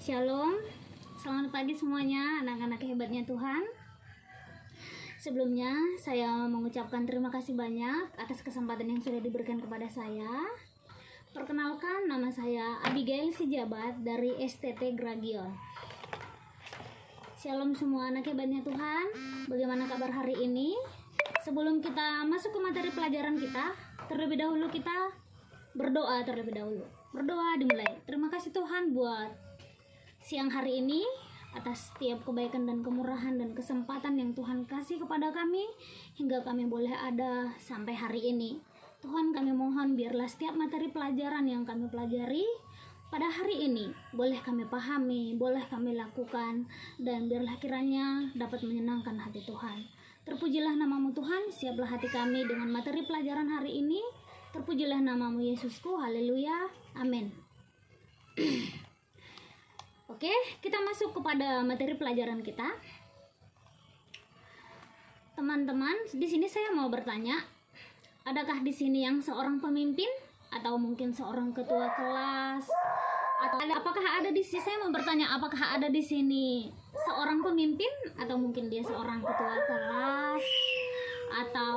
Shalom, selamat pagi semuanya anak-anak hebatnya Tuhan. Sebelumnya saya mengucapkan terima kasih banyak atas kesempatan yang sudah diberikan kepada saya. Perkenalkan, nama saya Abigail Sijabat dari STT Gragion. Shalom semua anak hebatnya Tuhan. Bagaimana kabar hari ini? Sebelum kita masuk ke materi pelajaran kita, terlebih dahulu kita berdoa terlebih dahulu. Berdoa dimulai. Terima kasih Tuhan buat siang hari ini atas setiap kebaikan dan kemurahan dan kesempatan yang Tuhan kasih kepada kami hingga kami boleh ada sampai hari ini. Tuhan, kami mohon biarlah setiap materi pelajaran yang kami pelajari pada hari ini boleh kami pahami, boleh kami lakukan, dan biarlah kiranya dapat menyenangkan hati Tuhan. Terpujilah namamu Tuhan, siaplah hati kami dengan materi pelajaran hari ini. Terpujilah namamu Yesusku, haleluya, amin. Oke, kita masuk kepada materi pelajaran kita. Teman-teman, di sini saya mau bertanya, adakah di sini yang seorang pemimpin atau mungkin seorang ketua kelas? Atau apakah ada di sini, saya mau bertanya, apakah ada di sini seorang pemimpin atau mungkin dia seorang ketua kelas atau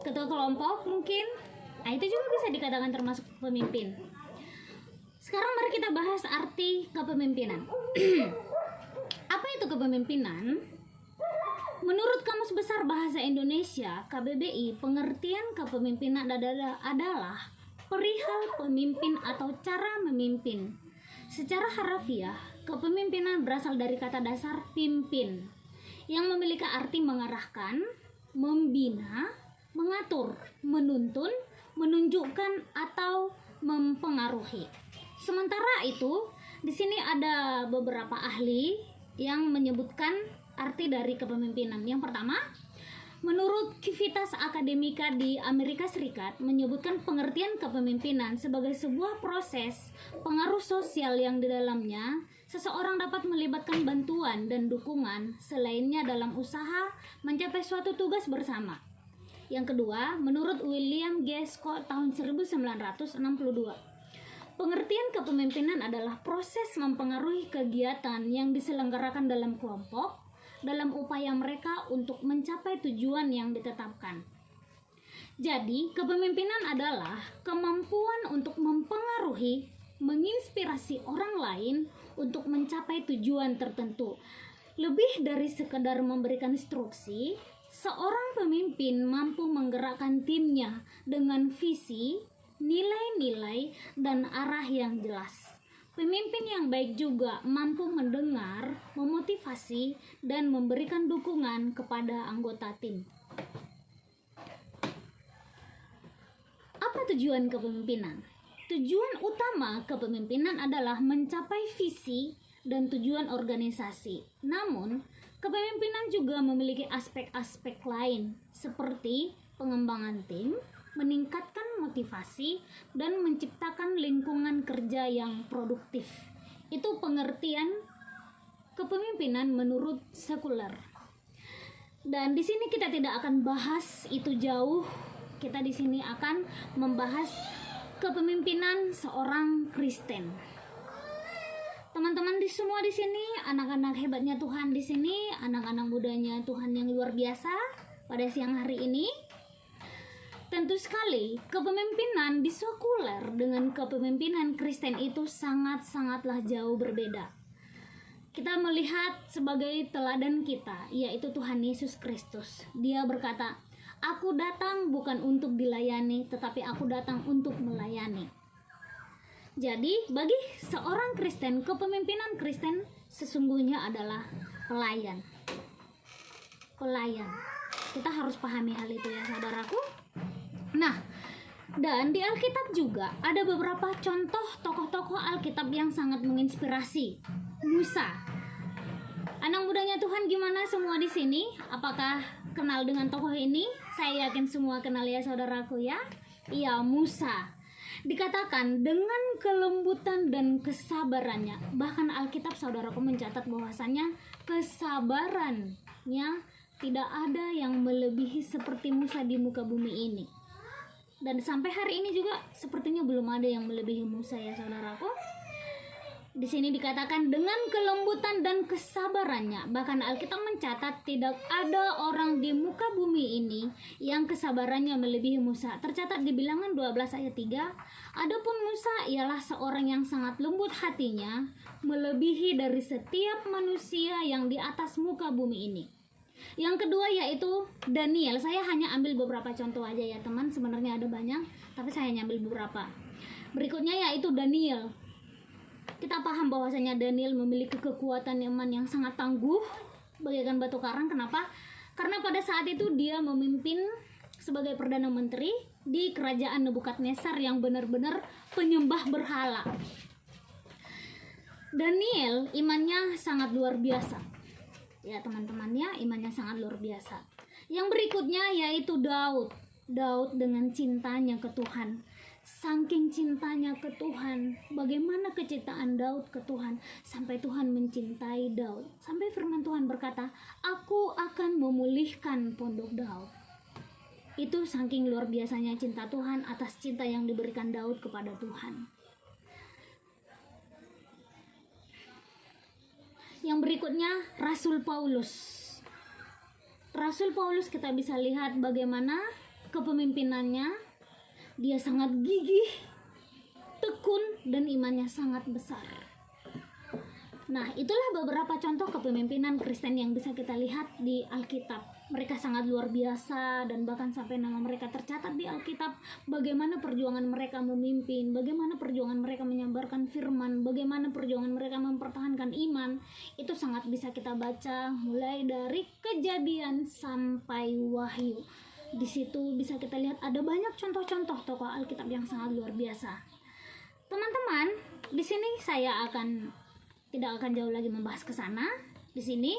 ketua kelompok mungkin? Nah, itu juga bisa dikatakan termasuk pemimpin. Sekarang mari kita bahas arti kepemimpinan. Apa itu kepemimpinan? Menurut Kamus Besar Bahasa Indonesia KBBI, pengertian kepemimpinan adalah perihal pemimpin atau cara memimpin. Secara harafiah, kepemimpinan berasal dari kata dasar pimpin yang memiliki arti mengarahkan, membina, mengatur, menuntun, menunjukkan atau mempengaruhi. Sementara itu, di sini ada beberapa ahli yang menyebutkan arti dari kepemimpinan. Yang pertama, menurut Civitas Academica di Amerika Serikat menyebutkan pengertian kepemimpinan sebagai sebuah proses pengaruh sosial yang di dalamnya seseorang dapat melibatkan bantuan dan dukungan selainnya dalam usaha mencapai suatu tugas bersama. Yang kedua, menurut William G. Scott tahun 1962, pengertian kepemimpinan adalah proses mempengaruhi kegiatan yang diselenggarakan dalam kelompok dalam upaya mereka untuk mencapai tujuan yang ditetapkan. Jadi, kepemimpinan adalah kemampuan untuk mempengaruhi, menginspirasi orang lain untuk mencapai tujuan tertentu. Lebih dari sekedar memberikan instruksi, seorang pemimpin mampu menggerakkan timnya dengan visi, nilai-nilai, dan arah yang jelas. Pemimpin yang baik juga mampu mendengar, memotivasi, dan memberikan dukungan kepada anggota tim. Apa tujuan kepemimpinan? Tujuan utama kepemimpinan adalah mencapai visi dan tujuan organisasi. Namun, kepemimpinan juga memiliki aspek-aspek lain seperti pengembangan tim, meningkatkan motivasi, dan menciptakan lingkungan kerja yang produktif. Itu pengertian kepemimpinan menurut sekuler. Dan di sini kita tidak akan bahas itu jauh. Kita di sini akan membahas kepemimpinan seorang Kristen. Teman-teman semua di sini, anak-anak hebatnya Tuhan di sini, anak-anak mudanya Tuhan yang luar biasa pada siang hari ini. Tentu sekali, kepemimpinan di sekuler dengan kepemimpinan Kristen itu sangat-sangatlah jauh berbeda. Kita melihat sebagai teladan kita, yaitu Tuhan Yesus Kristus. Dia berkata, "Aku datang bukan untuk dilayani, tetapi aku datang untuk melayani." Jadi, bagi seorang Kristen, kepemimpinan Kristen sesungguhnya adalah pelayan. Pelayan. Kita harus pahami hal itu ya, saudaraku. Nah, dan di Alkitab juga ada beberapa contoh tokoh-tokoh Alkitab yang sangat menginspirasi. Musa. Anak mudanya Tuhan gimana semua di sini? Apakah kenal dengan tokoh ini? Saya yakin semua kenal ya, saudaraku ya. Iya, Musa. Dikatakan dengan kelembutan dan kesabarannya. Bahkan Alkitab saudaraku mencatat bahwasanya kesabarannya tidak ada yang melebihi seperti Musa di muka bumi ini. Dan sampai hari ini juga sepertinya belum ada yang melebihi Musa ya saudaraku. Di sini dikatakan dengan kelembutan dan kesabarannya. Bahkan Alkitab mencatat tidak ada orang di muka bumi ini yang kesabarannya melebihi Musa. Tercatat di Bilangan 12 ayat 3, adapun Musa ialah seorang yang sangat lembut hatinya, melebihi dari setiap manusia yang di atas muka bumi ini. Yang kedua yaitu Daniel. Saya hanya ambil beberapa contoh aja ya teman, sebenarnya ada banyak, tapi saya hanya ambil beberapa. Berikutnya yaitu Daniel. Kita paham bahwasanya Daniel memiliki kekuatan iman yang sangat tangguh bagaikan batu karang. Kenapa? Karena pada saat itu dia memimpin sebagai perdana menteri di kerajaan Nebukadnezar yang benar-benar penyembah berhala. Daniel imannya sangat luar biasa. Ya teman-temannya, imannya sangat luar biasa. Yang berikutnya yaitu Daud. Daud dengan cintanya ke Tuhan. Saking cintanya ke Tuhan, bagaimana kecintaan Daud ke Tuhan, sampai Tuhan mencintai Daud. Sampai firman Tuhan berkata, aku akan memulihkan pondok Daud. Itu saking luar biasanya cinta Tuhan atas cinta yang diberikan Daud kepada Tuhan. Yang berikutnya Rasul Paulus. Rasul Paulus kita bisa lihat bagaimana kepemimpinannya. Dia sangat gigih, tekun, dan imannya sangat besar. Nah, itulah beberapa contoh kepemimpinan Kristen yang bisa kita lihat di Alkitab. Mereka sangat luar biasa dan bahkan sampai nama mereka tercatat di Alkitab. Bagaimana perjuangan mereka memimpin, bagaimana perjuangan mereka menyebarkan firman, bagaimana perjuangan mereka mempertahankan iman. Itu sangat bisa kita baca mulai dari Kejadian sampai Wahyu. Di situ bisa kita lihat ada banyak contoh-contoh tokoh Alkitab yang sangat luar biasa. Teman-teman, di sini saya tidak akan jauh lagi membahas ke sana. Di sini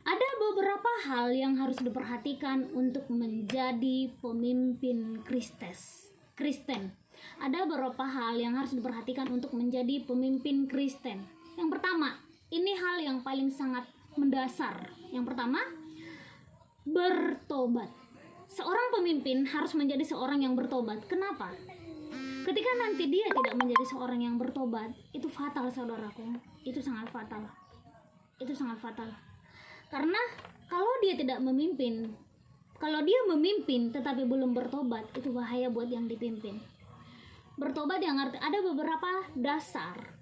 ada beberapa hal yang harus diperhatikan untuk menjadi pemimpin Kristen. Ada beberapa hal yang harus diperhatikan untuk menjadi pemimpin Kristen. Yang pertama, ini hal yang paling sangat mendasar. Yang pertama, bertobat. Seorang pemimpin harus menjadi seorang yang bertobat. Kenapa? Ketika nanti dia tidak menjadi seorang yang bertobat, itu fatal saudaraku. Itu sangat fatal. Itu sangat fatal. Karena kalau dia tidak memimpin, kalau dia memimpin tetapi belum bertobat, itu bahaya buat yang dipimpin. Bertobat yang ada beberapa dasar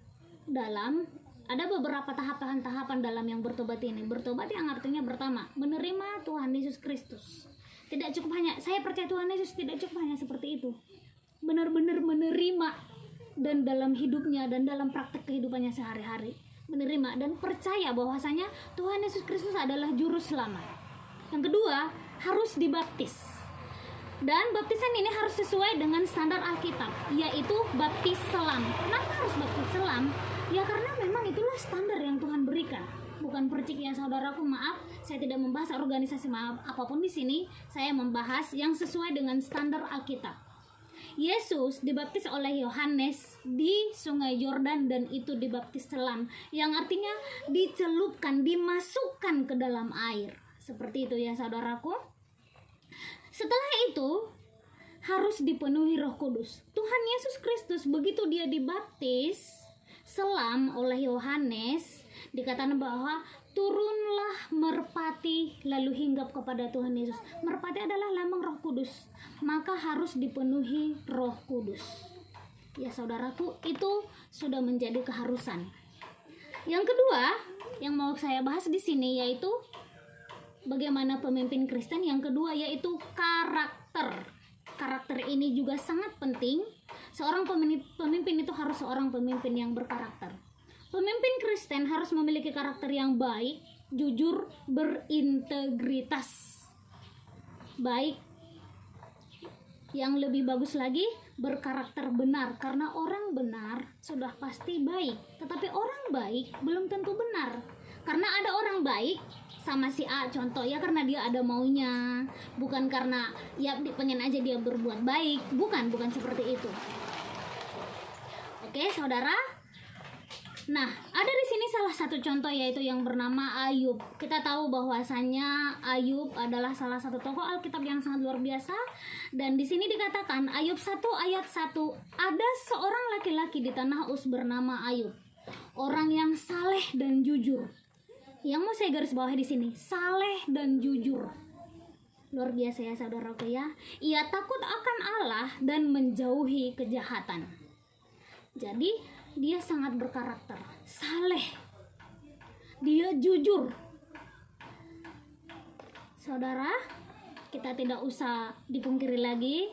ada beberapa tahapan-tahapan dalam yang bertobat ini. Bertobat yang artinya pertama, menerima Tuhan Yesus Kristus. Tidak cukup hanya saya percaya Tuhan Yesus, tidak cukup hanya seperti itu. Benar-benar menerima dan dalam hidupnya dan dalam praktek kehidupannya sehari-hari. Menerima dan percaya bahwasanya Tuhan Yesus Kristus adalah juru selamat. Yang kedua, harus dibaptis. Dan baptisan ini harus sesuai dengan standar Alkitab, yaitu baptis selam. Kenapa harus baptis selam? Ya karena memang itulah standar yang Tuhan berikan. Bukan percik ya saudaraku, maaf, saya tidak membahas organisasi apapun di sini. Saya membahas yang sesuai dengan standar Alkitab. Yesus dibaptis oleh Yohanes di Sungai Yordan dan itu dibaptis selam, yang artinya dicelupkan, dimasukkan ke dalam air. Seperti itu ya saudaraku. Setelah itu harus dipenuhi Roh Kudus. Tuhan Yesus Kristus begitu dia dibaptis selam oleh Yohanes, dikatakan bahwa turunlah merpati lalu hinggap kepada Tuhan Yesus. Merpati adalah lambang Roh Kudus, maka harus dipenuhi Roh Kudus. Ya saudaraku, itu sudah menjadi keharusan. Yang kedua yang mau saya bahas di sini yaitu bagaimana pemimpin Kristen. Yang kedua yaitu karakter. Karakter ini juga sangat penting. Seorang pemimpin itu harus seorang pemimpin yang berkarakter. Pemimpin Kristen harus memiliki karakter yang baik, jujur, berintegritas. Baik, yang lebih bagus lagi, berkarakter benar. Karena orang benar sudah pasti baik, tetapi orang baik belum tentu benar. Karena ada orang baik sama si A, contoh ya, karena dia ada maunya, bukan karena ya pengen aja dia berbuat baik. Bukan seperti itu. Oke saudara. Nah, ada di sini salah satu contoh yaitu yang bernama Ayub. Kita tahu bahwasanya Ayub adalah salah satu tokoh Alkitab yang sangat luar biasa, dan di sini dikatakan Ayub 1 ayat 1, ada seorang laki-laki di tanah Uz bernama Ayub, orang yang saleh dan jujur. Yang mau saya garis bawahi di sini, saleh dan jujur. Luar biasa ya saudaraku ya. Ia takut akan Allah dan menjauhi kejahatan. Jadi dia sangat berkarakter, saleh, dia jujur. Saudara, kita tidak usah dipungkiri lagi,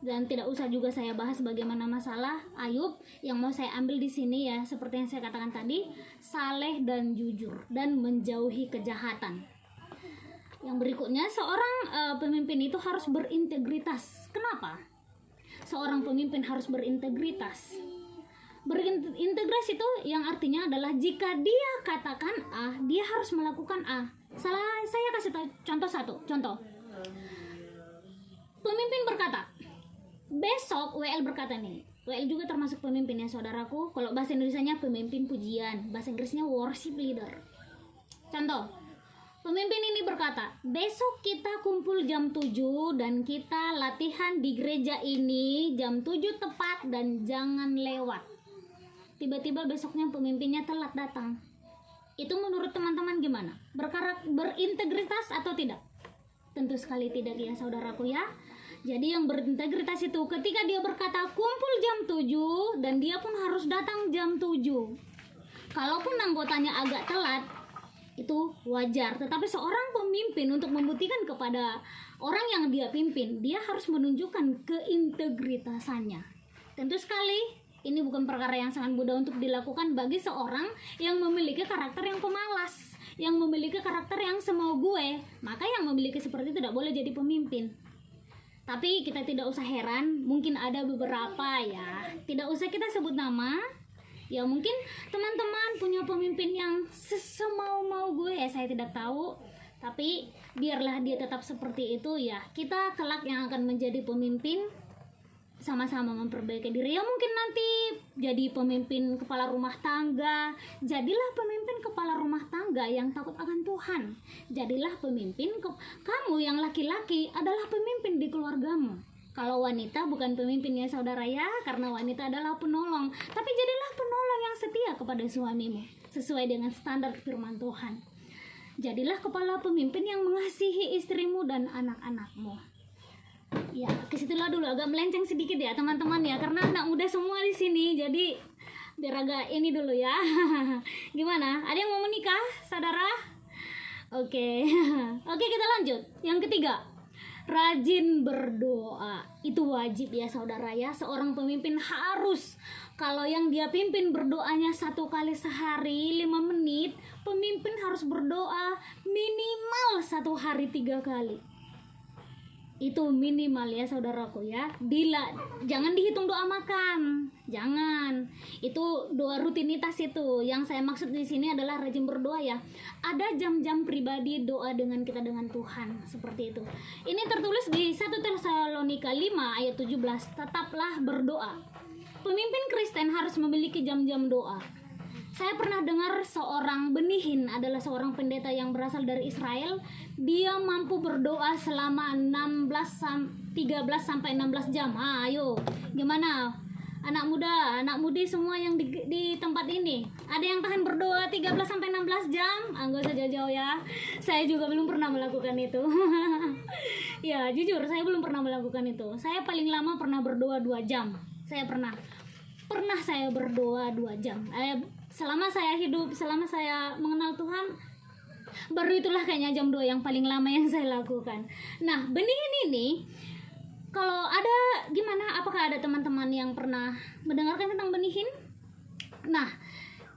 dan tidak usah juga saya bahas bagaimana masalah Ayub. Yang mau saya ambil di sini ya, seperti yang saya katakan tadi, saleh dan jujur dan menjauhi kejahatan. Yang berikutnya, seorang pemimpin itu harus berintegritas. Kenapa? Seorang pemimpin harus berintegritas. Berintegritas itu yang artinya adalah jika dia katakan A, dia harus melakukan A. Saya kasih contoh. Pemimpin berkata, besok WL berkata nih. WL juga termasuk pemimpin ya saudaraku. Kalau bahasa Indonesianya pemimpin pujian, bahasa Inggrisnya worship leader. Contoh, pemimpin ini berkata, besok kita kumpul jam 7 dan kita latihan di gereja ini jam 7 tepat dan jangan lewat. Tiba-tiba besoknya pemimpinnya telat datang. Itu menurut teman-teman gimana? Berintegritas atau tidak? Tentu sekali tidak ya saudaraku ya. Jadi yang berintegritas itu ketika dia berkata kumpul jam 7 dan dia pun harus datang jam 7. Kalaupun anggotanya agak telat, itu wajar. Tetapi seorang pemimpin untuk membuktikan kepada orang yang dia pimpin, dia harus menunjukkan keintegritasannya. Tentu sekali ini bukan perkara yang sangat mudah untuk dilakukan bagi seorang yang memiliki karakter yang pemalas, yang memiliki karakter yang semau gue. Maka yang memiliki seperti itu tidak boleh jadi pemimpin. Tapi kita tidak usah heran, mungkin ada beberapa ya, tidak usah kita sebut nama. Ya mungkin teman-teman punya pemimpin yang sesemau-mau gue, ya saya tidak tahu. Tapi biarlah dia tetap seperti itu ya. Kita kelak yang akan menjadi pemimpin, sama-sama memperbaiki diri. Ya mungkin nanti jadi pemimpin kepala rumah tangga. Jadilah pemimpin kepala rumah tangga yang takut akan Tuhan. Jadilah pemimpin kamu yang laki-laki adalah pemimpin di keluargamu. Kalau wanita bukan pemimpin ya saudara ya, karena wanita adalah penolong. Tapi jadilah penolong yang setia kepada suamimu sesuai dengan standar firman Tuhan. Jadilah kepala pemimpin yang mengasihi istrimu dan anak-anakmu. Ya, kesitulah dulu, agak melenceng sedikit ya teman-teman ya, karena anak muda semua di sini, jadi biar agak ini dulu ya. Gimana? Ada yang mau menikah, saudara? Oke. Oke, kita lanjut. Yang ketiga, rajin berdoa. Itu wajib ya saudara ya. Seorang pemimpin harus, kalau yang dia pimpin berdoanya 1 kali sehari 5 menit, pemimpin harus berdoa minimal 1 hari 3 kali. Itu minimal ya saudaraku ya. Jangan dihitung doa makan, jangan. Itu doa rutinitas itu. Yang saya maksud di sini adalah rajin berdoa ya. Ada jam-jam pribadi doa dengan kita dengan Tuhan, seperti itu. Ini tertulis di 1 Tesalonika 5 ayat 17. Tetaplah berdoa. Pemimpin Kristen harus memiliki jam-jam doa. Saya pernah dengar seorang benihin, adalah seorang pendeta yang berasal dari Israel. Dia mampu berdoa selama 13 sampai 16 jam. Ayo, gimana? Anak muda, anak mudi semua yang di tempat ini, ada yang tahan berdoa 13 sampai 16 jam? Enggak usah jauh-jauh ya. Saya juga belum pernah melakukan itu. Ya, jujur saya belum pernah melakukan itu. Saya paling lama pernah berdoa 2 jam. Saya pernah saya berdoa 2 jam. Selama saya hidup, selama saya mengenal Tuhan, baru itulah kayaknya jam 2 yang paling lama yang saya lakukan. Nah, benihin ini, kalau ada gimana? Apakah ada teman-teman yang pernah mendengarkan tentang benihin? Nah,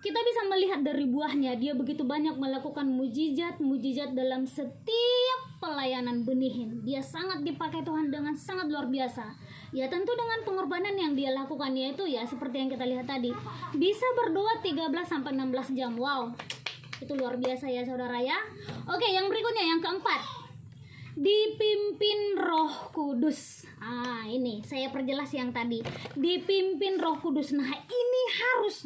kita bisa melihat dari buahnya, dia begitu banyak melakukan mujizat dalam setiap pelayanan benihin. Dia sangat dipakai Tuhan dengan sangat luar biasa. Ya tentu dengan pengorbanan yang dia lakukan, yaitu ya seperti yang kita lihat tadi, bisa berdoa 13 sampai 16 jam. Wow, itu luar biasa ya saudara ya. Oke, yang berikutnya, yang keempat, dipimpin Roh Kudus. Ini saya perjelas yang tadi, dipimpin Roh Kudus. Nah, ini harus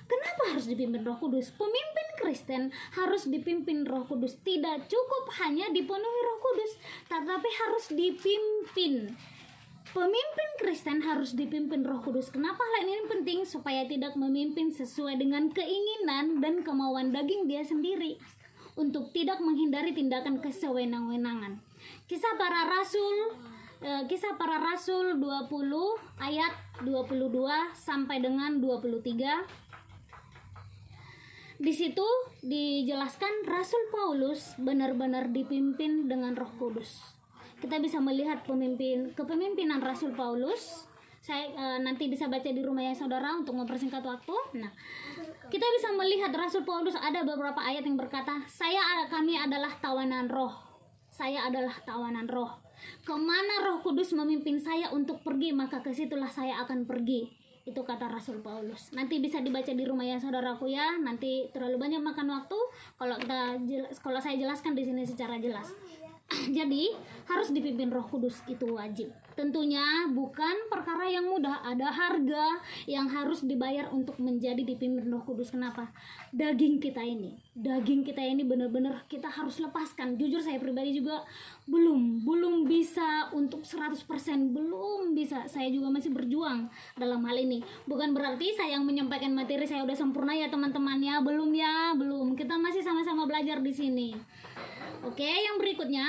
Kenapa harus dipimpin Roh Kudus? Pemimpin Kristen harus dipimpin Roh Kudus. Tidak cukup hanya dipenuhi Roh Kudus, tetapi harus dipimpin. Pemimpin Kristen harus dipimpin Roh Kudus. Kenapa hal ini penting? Supaya tidak memimpin sesuai dengan keinginan dan kemauan daging dia sendiri, untuk tidak menghindari tindakan kesewenang-wenangan. Kisah Para Rasul 20 ayat 22 sampai dengan 23. Di situ dijelaskan Rasul Paulus benar-benar dipimpin dengan Roh Kudus. Kita bisa melihat kepemimpinan Rasul Paulus. Saya nanti bisa baca di rumah ya saudara untuk mempersingkat waktu. Nah, kita bisa melihat Rasul Paulus ada beberapa ayat yang berkata, kami adalah tawanan roh. Saya adalah tawanan roh. Kemana Roh Kudus memimpin saya untuk pergi, maka kesitulah saya akan pergi. Itu kata Rasul Paulus. Nanti bisa dibaca di rumah ya saudaraku ya. Nanti terlalu banyak makan waktu kalau saya jelaskan di sini secara jelas. Jadi harus dipimpin Roh Kudus, itu wajib. Tentunya bukan perkara yang mudah, ada harga yang harus dibayar untuk menjadi dipimpin Roh Kudus. Kenapa? Daging kita ini benar-benar kita harus lepaskan. Jujur saya pribadi juga belum bisa untuk 100%, belum bisa. Saya juga masih berjuang dalam hal ini. Bukan berarti saya yang menyampaikan materi saya udah sempurna ya teman-teman ya, belum. Kita masih sama-sama belajar di sini. Oke, yang berikutnya,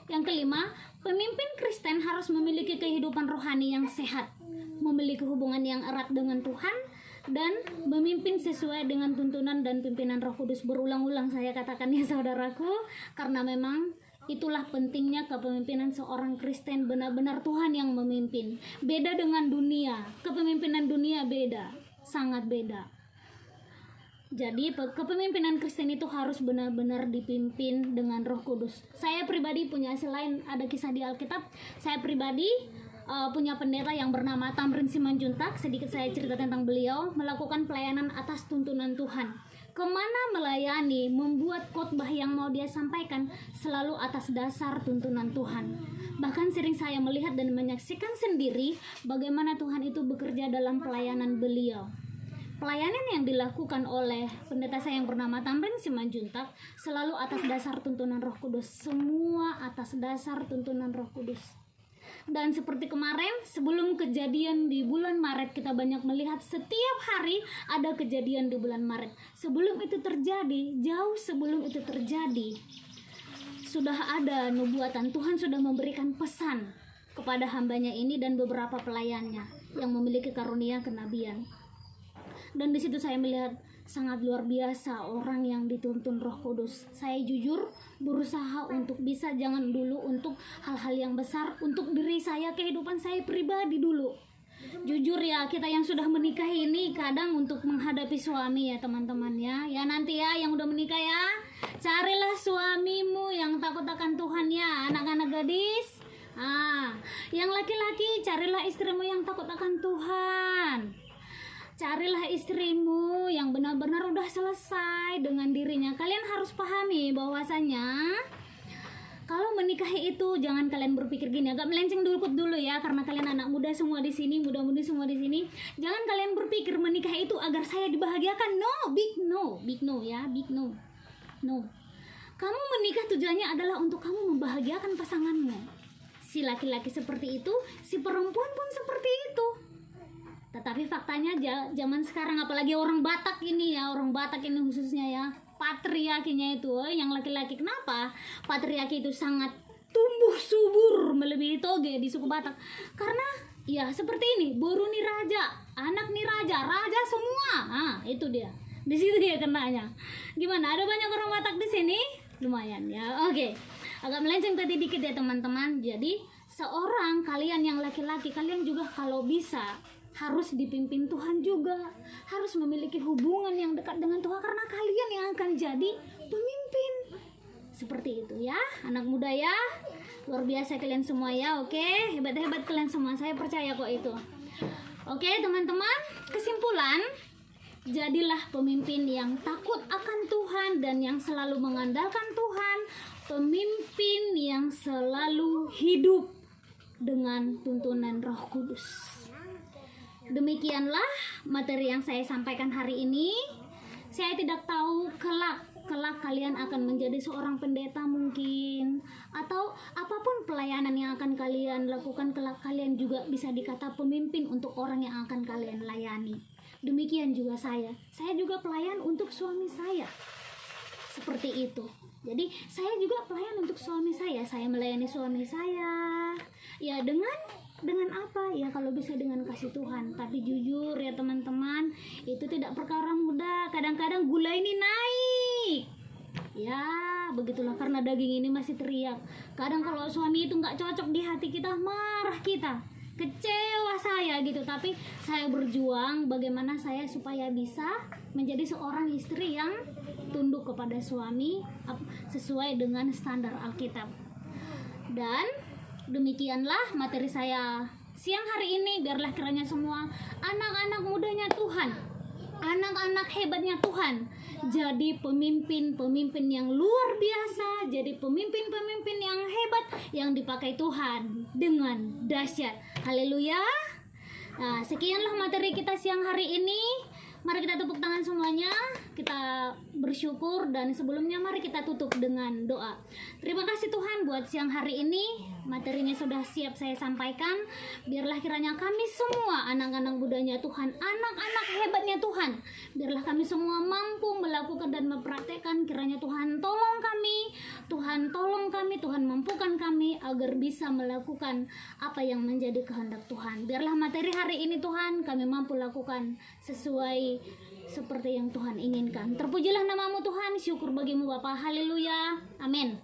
yang kelima, pemimpin Kristen harus memiliki kehidupan rohani yang sehat, memiliki hubungan yang erat dengan Tuhan, dan memimpin sesuai dengan tuntunan dan pimpinan Roh Kudus. Berulang-ulang saya katakan ya saudaraku, karena memang itulah pentingnya kepemimpinan seorang Kristen, benar-benar Tuhan yang memimpin. Beda dengan dunia, kepemimpinan dunia beda, sangat beda. Jadi kepemimpinan Kristen itu harus benar-benar dipimpin dengan Roh Kudus. Saya pribadi punya, selain ada kisah di Alkitab, saya pribadi punya pendeta yang bernama Tamrin Simanjuntak. Sedikit saya cerita tentang beliau, melakukan pelayanan atas tuntunan Tuhan. Kemana melayani, membuat khotbah yang mau dia sampaikan selalu atas dasar tuntunan Tuhan. Bahkan sering saya melihat dan menyaksikan sendiri bagaimana Tuhan itu bekerja dalam pelayanan beliau. Pelayanan yang dilakukan oleh pendeta saya yang bernama Tamrin Simanjuntak selalu atas dasar tuntunan Roh Kudus. Semua atas dasar tuntunan Roh Kudus. Dan seperti kemarin, sebelum kejadian di bulan Maret, kita banyak melihat setiap hari ada kejadian di bulan Maret. Sebelum itu terjadi, jauh sebelum itu terjadi, sudah ada nubuatan. Tuhan sudah memberikan pesan kepada hambanya ini dan beberapa pelayannya yang memiliki karunia kenabian. Dan di situ saya melihat sangat luar biasa orang yang dituntun Roh Kudus. Saya jujur berusaha untuk bisa, jangan dulu untuk hal-hal yang besar, untuk diri saya, kehidupan saya pribadi dulu. Jujur ya, kita yang sudah menikah ini kadang untuk menghadapi suami ya teman-teman ya. Ya nanti ya yang udah menikah ya, carilah suamimu yang takut akan Tuhan ya, anak-anak gadis. Yang laki-laki carilah istrimu yang takut akan Tuhan. Carilah istrimu yang benar-benar udah selesai dengan dirinya. Kalian harus pahami bahwasanya kalau menikahi itu jangan kalian berpikir gini, agak melenceng dulu ya, karena kalian anak muda semua di sini, muda-mudi semua di sini. Jangan kalian berpikir menikahi itu agar saya dibahagiakan. Big no ya, big no. No. Kamu menikah tujuannya adalah untuk kamu membahagiakan pasanganmu. Si laki-laki seperti itu, si perempuan pun seperti itu. Tetapi faktanya zaman sekarang, apalagi orang Batak ini khususnya ya, patriarkinya itu yang laki-laki. Kenapa patriarki itu sangat tumbuh subur melebihi toge di suku Batak? Karena ya seperti ini, boru nih raja, anak nih raja semua. Itu dia. Di situ dia kenanya. Gimana? Ada banyak orang Batak di sini? Lumayan ya. Oke. Agak melenceng tadi dikit ya teman-teman. Jadi seorang kalian yang laki-laki, kalian juga kalau bisa harus dipimpin Tuhan juga, harus memiliki hubungan yang dekat dengan Tuhan, karena kalian yang akan jadi pemimpin. Seperti itu ya, anak muda ya, luar biasa kalian semua ya. Oke, hebat-hebat kalian semua, saya percaya kok itu. Oke teman-teman, kesimpulan, jadilah pemimpin yang takut akan Tuhan dan yang selalu mengandalkan Tuhan, pemimpin yang selalu hidup dengan tuntunan Roh Kudus. Demikianlah materi yang saya sampaikan hari ini. Saya tidak tahu kelak kalian akan menjadi seorang pendeta mungkin, atau apapun pelayanan yang akan kalian lakukan kelak, kalian juga bisa dikata pemimpin untuk orang yang akan kalian layani. Demikian juga saya juga pelayan untuk suami saya, seperti itu. Jadi saya juga pelayan untuk suami saya melayani suami saya ya dengan apa ya, kalau bisa dengan kasih Tuhan. Tapi jujur ya teman-teman, itu tidak perkara mudah. Kadang-kadang gula ini naik ya, begitulah, karena daging ini masih teriak. Kadang kalau suami itu nggak cocok di hati kita, marah kita, kecewa saya gitu. Tapi saya berjuang bagaimana saya supaya bisa menjadi seorang istri yang tunduk kepada suami sesuai dengan standar Alkitab. Dan demikianlah materi saya siang hari ini. Biarlah kiranya semua anak-anak mudanya Tuhan, anak-anak hebatnya Tuhan, jadi pemimpin-pemimpin yang luar biasa, jadi pemimpin-pemimpin yang hebat, yang dipakai Tuhan dengan dahsyat. Haleluya. Nah, sekianlah materi kita siang hari ini. Mari kita tepuk tangan semuanya, kita bersyukur, dan sebelumnya mari kita tutup dengan doa. Terima kasih Tuhan buat siang hari ini, materinya sudah siap saya sampaikan. Biarlah kiranya kami semua anak-anak mudanya Tuhan, anak-anak hebatnya Tuhan, biarlah kami semua mampu melakukan dan mempraktekkan. Kiranya Tuhan tolong kami, Tuhan tolong kami, Tuhan mampukan kami agar bisa melakukan apa yang menjadi kehendak Tuhan. Biarlah materi hari ini Tuhan kami mampu lakukan sesuai seperti yang Tuhan inginkan. Terpujilah namamu Tuhan, syukur bagimu Bapa. Haleluya, amin.